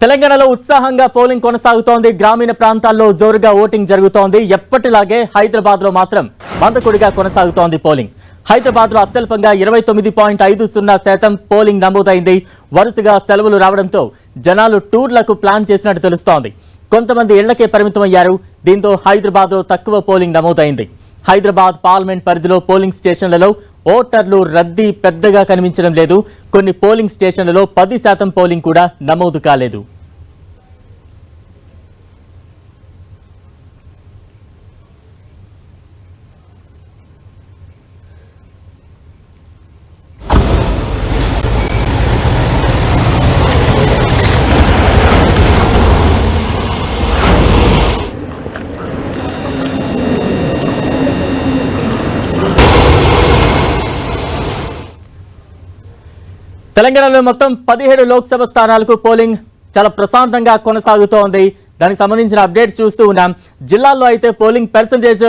తెలంగాణలో ఉత్సాహంగా పోలింగ్ కొనసాగుతోంది. గ్రామీణ ప్రాంతాల్లో జోరుగా ఓటింగ్ జరుగుతోంది. ఎప్పటిలాగే హైదరాబాద్ లో మాత్రం మందకొడిగా కొనసాగుతోంది పోలింగ్. హైదరాబాద్ లో అత్యల్పంగా 29.50% పోలింగ్ నమోదైంది. వరుసగా సెలవులు రావడంతో జనాలు టూర్లకు ప్లాన్ చేసినట్టు తెలుస్తోంది. కొంతమంది ఇళ్లకే పరిమితమయ్యారు. దీంతో హైదరాబాద్ లో తక్కువ పోలింగ్ నమోదైంది. హైదరాబాద్ పార్లమెంట్ పరిధిలో పోలింగ్ స్టేషన్లలో ఓటర్లు రద్దీ పెద్దగా కనిపించడం లేదు. కొన్ని పోలింగ్ స్టేషన్లలో 10% పోలింగ్ కూడా నమోదు కాలేదు. తెలంగాణలో మొత్తం 17 లోక్సభ స్థానాలకు పోలింగ్ చాలా ప్రశాంతంగా కొనసాగుతోంది. దానికి సంబంధించిన అప్డేట్స్ చూస్తూ ఉన్నాం. జిల్లాల్లో అయితే పోలింగ్ పర్సంటేజ్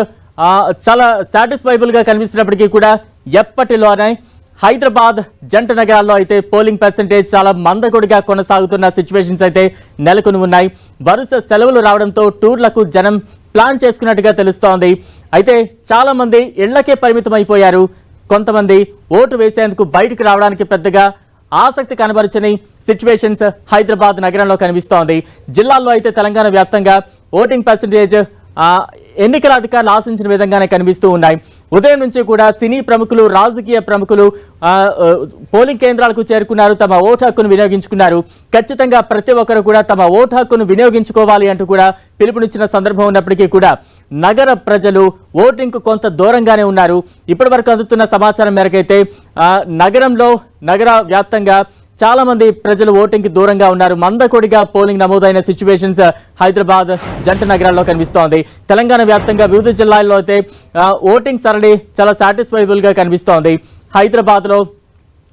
చాలా సాటిస్ఫైబుల్ గా కనిపిస్తున్నప్పటికీ కూడా ఎప్పటిలోనే హైదరాబాద్ జంట నగరాల్లో అయితే పోలింగ్ పర్సంటేజ్ చాలా మందకొడిగా కొనసాగుతున్న సిచ్యువేషన్స్ అయితే నెలకొని ఉన్నాయి. వరుస సెలవులు రావడంతో టూర్లకు జనం ప్లాన్ చేసుకున్నట్టుగా తెలుస్తోంది. అయితే చాలా మంది ఇళ్లకే పరిమితం అయిపోయారు. కొంతమంది ఓటు వేసేందుకు బయటకు రావడానికి పెద్దగా ఆసక్తి కనబరచని సిచ్యువేషన్స్ హైదరాబాద్ నగరంలో కనిపిస్తోంది. జిల్లాల్లో అయితే తెలంగాణ వ్యాప్తంగా ఓటింగ్ పర్సంటేజ్ ఎన్నికల అధికారులు ఆశించిన విధంగానే కనిపిస్తూ ఉన్నాయి. ఉదయం నుంచి కూడా సినీ ప్రముఖులు, రాజకీయ ప్రముఖులు పోలింగ్ కేంద్రాలకు చేరుకున్నారు. తమ ఓటు హక్కును వినియోగించుకున్నారు. ఖచ్చితంగా ప్రతి ఒక్కరు కూడా తమ ఓటు హక్కును వినియోగించుకోవాలి అంటూ కూడా పిలుపునిచ్చిన సందర్భం ఉన్నప్పటికీ కూడా నగర ప్రజలు ఓటింగ్ కు కొంత దూరంగానే ఉన్నారు. ఇప్పటి వరకు అందుతున్న సమాచారం మేరకైతే నగర వ్యాప్తంగా చాలా మంది ప్రజలు ఓటింగ్ కి దూరంగా ఉన్నారు. మందకొడిగా పోలింగ్ నమోదైన సిచ్యువేషన్స్ హైదరాబాద్ జంట నగరాల్లో కనిపిస్తోంది. తెలంగాణ వ్యాప్తంగా వివిధ జిల్లాల్లో అయితే ఓటింగ్ సరళి చాలా సాటిస్ఫైబుల్ గా కనిపిస్తోంది. హైదరాబాద్ లో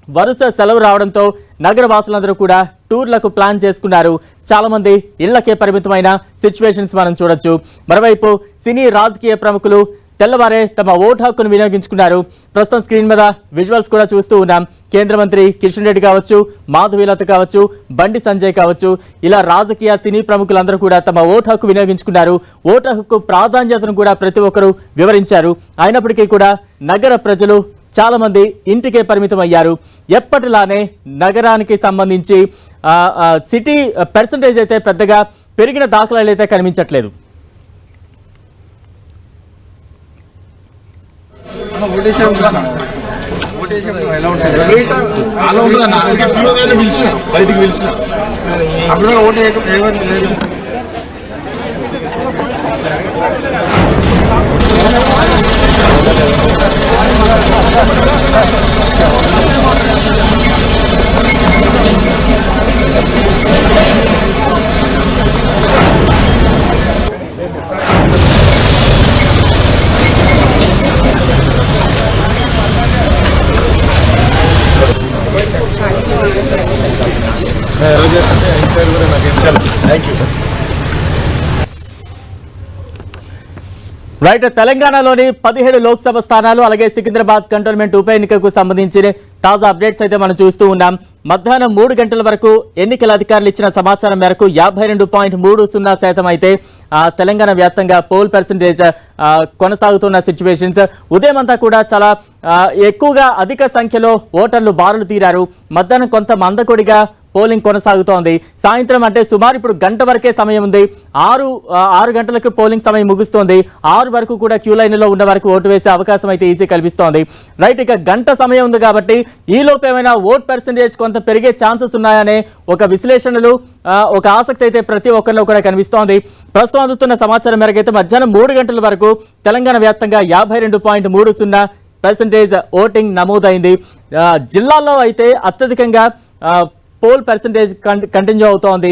వరుస సెలవు రావడంతో నగర వాసులందరూ కూడా టూర్లకు ప్లాన్ చేసుకున్నారు. చాలా మంది ఇళ్లకే పరిమితమైన సిచ్యువేషన్స్ మనం చూడొచ్చు. మరోవైపు సినీ, రాజకీయ ప్రముఖులు తెల్లవారే తమ ఓటు హక్కును వినియోగించుకున్నారు. ప్రస్తుతం స్క్రీన్ మీద విజువల్స్ కూడా చూస్తూ ఉన్నాం. కేంద్ర మంత్రి కిషన్ రెడ్డి కావచ్చు, మాధవీలత కావచ్చు, బండి సంజయ్ కావచ్చు, ఇలా రాజకీయ సినీ ప్రముఖులందరూ కూడా తమ ఓటు హక్కు వినియోగించుకున్నారు. ఓటు హక్కు ప్రాధాన్యతను కూడా ప్రతి ఒక్కరూ వివరించారు. అయినప్పటికీ కూడా నగర ప్రజలు చాలా మంది ఇంటికే పరిమితం అయ్యారు. ఎప్పటిలానే నగరానికి సంబంధించి సిటీ పర్సంటేజ్ అయితే పెద్దగా పెరిగిన దాఖలాలు అయితే కనిపించట్లేదు. బయటికి పిలిచిన అప్పుడు ఓటు రైట్, తెలంగాణలోని 17 లోక్సభ స్థానాలు అలాగే సికింద్రాబాద్ కంటోన్మెంట్ ఉప ఎన్నికకు సంబంధించిన తాజా అప్డేట్స్ అయితే మనం చూస్తూ ఉన్నాం. మధ్యాహ్నం 3 గంటల వరకు ఎన్నికల అధికారులు ఇచ్చిన సమాచారం మేరకు 52.30% అయితే తెలంగాణ వ్యాప్తంగా పోల్ పర్సంటేజ్ కొనసాగుతున్న సిచ్యువేషన్స్. ఉదయం అంతా కూడా చాలా ఎక్కువగా అధిక సంఖ్యలో ఓటర్లు బారులు తీరారు. మధ్యాహ్నం కొంత మందకొడిగా పోలింగ్ కొనసాగుతోంది. సాయంత్రం అంటే సుమారు ఇప్పుడు గంట వరకే సమయం ఉంది. 6 గంటలకు పోలింగ్ సమయం ముగుస్తోంది. 6 వరకు కూడా క్యూ లైన్లో ఉన్న వరకు ఓటు వేసే అవకాశం అయితే ఈజీ కల్పిస్తోంది. రైట్, ఇక గంట సమయం ఉంది కాబట్టి ఈ లోపు ఏమైనా ఓట్ పర్సంటేజ్ కొంత పెరిగే ఛాన్సెస్ ఉన్నాయనే ఒక విశ్లేషణలు, ఒక ఆసక్తి అయితే ప్రతి ఒక్కరిలో కూడా కనిపిస్తోంది. ప్రస్తుతం అందుతున్న సమాచారం మేరకైతే మధ్యాహ్నం 3 గంటల వరకు తెలంగాణ వ్యాప్తంగా 52.30% ఓటింగ్ నమోదైంది. జిల్లాల్లో అయితే అత్యధికంగా పోల్ పర్సంటేజ్ కంటిన్యూ అవుతోంది.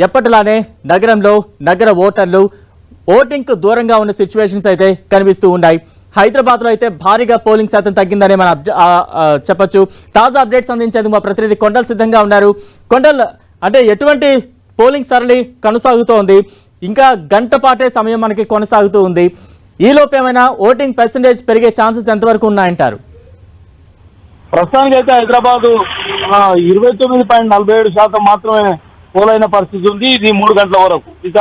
ఎప్పటిలానే నగరంలో నగర ఓటర్లు ఓటింగ్ కు దూరంగా ఉన్న సిచ్యువేషన్స్ అయితే కనిపిస్తూ ఉన్నాయి. హైదరాబాద్ లో అయితే భారీగా పోలింగ్ శాతం తగ్గిందని మనం చెప్పొచ్చు. తాజా అప్డేట్స్ అందించేందుకు మా ప్రతినిధి కొండల్ సిద్ధంగా ఉన్నారు. కొండల్, అంటే ఎటువంటి పోలింగ్ సరళి కొనసాగుతోంది? ఇంకా గంట పాటే సమయం మనకి కొనసాగుతూ ఉంది. ఈ లోపు ఏమైనా ఓటింగ్ పర్సంటేజ్ పెరిగే ఛాన్సెస్ ఎంతవరకు ఉన్నాయంటారు? ప్రస్తుతానికి అయితే హైదరాబాద్ 29.47% మాత్రమే పోలైన పరిస్థితి ఉంది. ఇది 3 గంటల వరకు. ఇక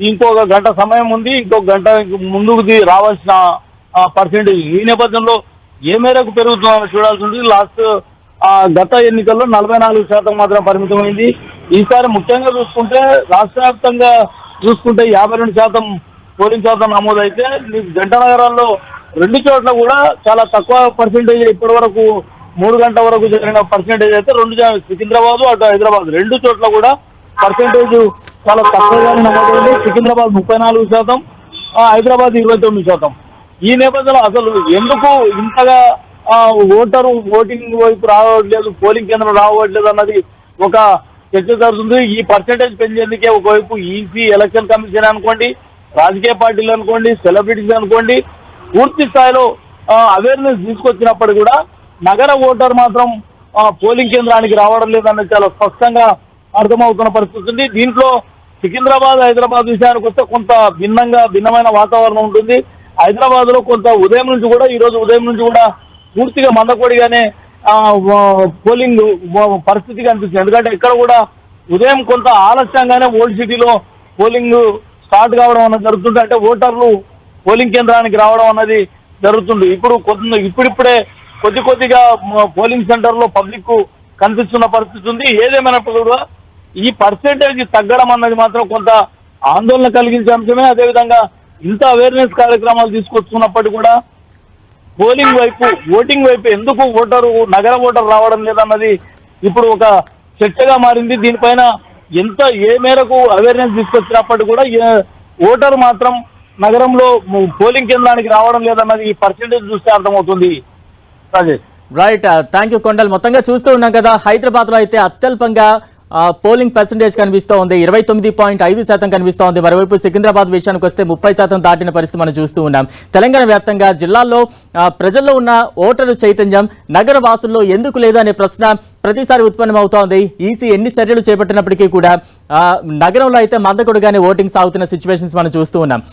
ఇంకొక గంట సమయం ఉంది. ఇంకొక గంట ముందుకు రావాల్సిన పర్సెంటేజ్. ఈ నేపథ్యంలో ఏ మేరకు పెరుగుతుందో చూడాల్సి ఉంది. గత ఎన్నికల్లో 44% మాత్రం పరిమితమైంది. ఈసారి ముఖ్యంగా చూసుకుంటే రాష్ట్ర వ్యాప్తంగా చూసుకుంటే 52% పోలింగ్ శాతం నమోదైతే జంట నగరాల్లో 2 చోట్ల కూడా చాలా తక్కువ పర్సెంటేజ్. ఇప్పటి వరకు 3 గంటల వరకు జరిగిన పర్సెంటేజ్ అయితే సికింద్రాబాద్ అటు హైదరాబాద్ 2 చోట్ల కూడా పర్సెంటేజ్ చాలా తక్కువగానే నమోదైంది. సికింద్రాబాద్ 34%, హైదరాబాద్ 29%. ఈ నేపథ్యంలో అసలు ఎందుకు ఇంతగా ఓటింగ్ వైపు రావట్లేదు, పోలింగ్ కేంద్రం రావట్లేదు అన్నది ఒక చర్చ జరుగుతుంది. ఈ పర్సెంటేజ్ పెంచేందుకే ఒకవైపు ఈసీ, ఎలక్షన్ కమిషన్ అనుకోండి, రాజకీయ పార్టీలు అనుకోండి, సెలబ్రిటీస్ అనుకోండి, పూర్తి స్థాయిలో అవేర్నెస్ తీసుకొచ్చినప్పుడు కూడా నగర ఓటర్ మాత్రం పోలింగ్ కేంద్రానికి రావడం లేదన్నది చాలా స్పష్టంగా అర్థమవుతున్న పరిస్థితి ఉంది. దీంట్లో సికింద్రాబాద్, హైదరాబాద్ విషయానికి వస్తే కొంత భిన్నమైన వాతావరణం ఉంటుంది. హైదరాబాద్ లో కొంత ఈ రోజు ఉదయం నుంచి కూడా పూర్తిగా మందకొడిగానే పోలింగ్ పరిస్థితి కనిపిస్తుంది. ఎందుకంటే ఇక్కడ కూడా ఉదయం కొంత ఆలస్యంగానే ఓల్డ్ సిటీలో పోలింగ్ స్టార్ట్ కావడం అన్నది జరుగుతుంది. అంటే ఓటర్లు పోలింగ్ కేంద్రానికి రావడం అన్నది జరుగుతుంది. ఇప్పుడిప్పుడే కొద్దిగా పోలింగ్ సెంటర్ లో పబ్లిక్ కనిపిస్తున్న పరిస్థితి ఉంది. ఏదేమైనప్పుడు కూడా ఈ పర్సెంటేజ్ తగ్గడం అన్నది మాత్రం కొంత ఆందోళన కలిగించే అంశమే. అదేవిధంగా ఇంత అవేర్నెస్ కార్యక్రమాలు తీసుకొస్తున్నప్పటికీ కూడా ఓటింగ్ వైపు ఎందుకు నగర ఓటర్ రావడం లేదన్నది ఇప్పుడు ఒక చర్చగా మారింది. దీనిపైన ఏ మేరకు అవేర్నెస్ తీసుకొచ్చినప్పటికీ కూడా ఓటర్ మాత్రం నగరంలో పోలింగ్ కేంద్రానికి రావడం లేదన్నది ఈ పర్సెంటేజ్ చూస్తే అర్థమవుతుంది. Rajesh. Right, thank you Kondal. మొత్తంగా చూస్తూ ఉన్నాం కదా, హైదరాబాద్ లో అయితే అత్యల్పంగా పోలింగ్ పర్సెంటేజ్ కనిపిస్తూ ఉంది, 29.5% కనిపిస్తూ ఉంది. మరోవైపు సికింద్రాబాద్ విషయానికి వస్తే 30% దాటిన పరిస్థితి మనం చూస్తూ ఉన్నాం. తెలంగాణ వ్యాప్తంగా జిల్లాల్లో ప్రజల్లో ఉన్న ఓటరు చైతన్యం నగర వాసుల్లో ఎందుకు లేదు అనే ప్రశ్న ప్రతిసారి ఉత్పన్నమవుతోంది. ఈసీ ఎన్ని చర్యలు చేపట్టినప్పటికీ కూడా నగరంలో అయితే మందకొడిగానే ఓటింగ్ సాగుతున్న సిచ్యువేషన్స్ మనం చూస్తూ ఉన్నాం.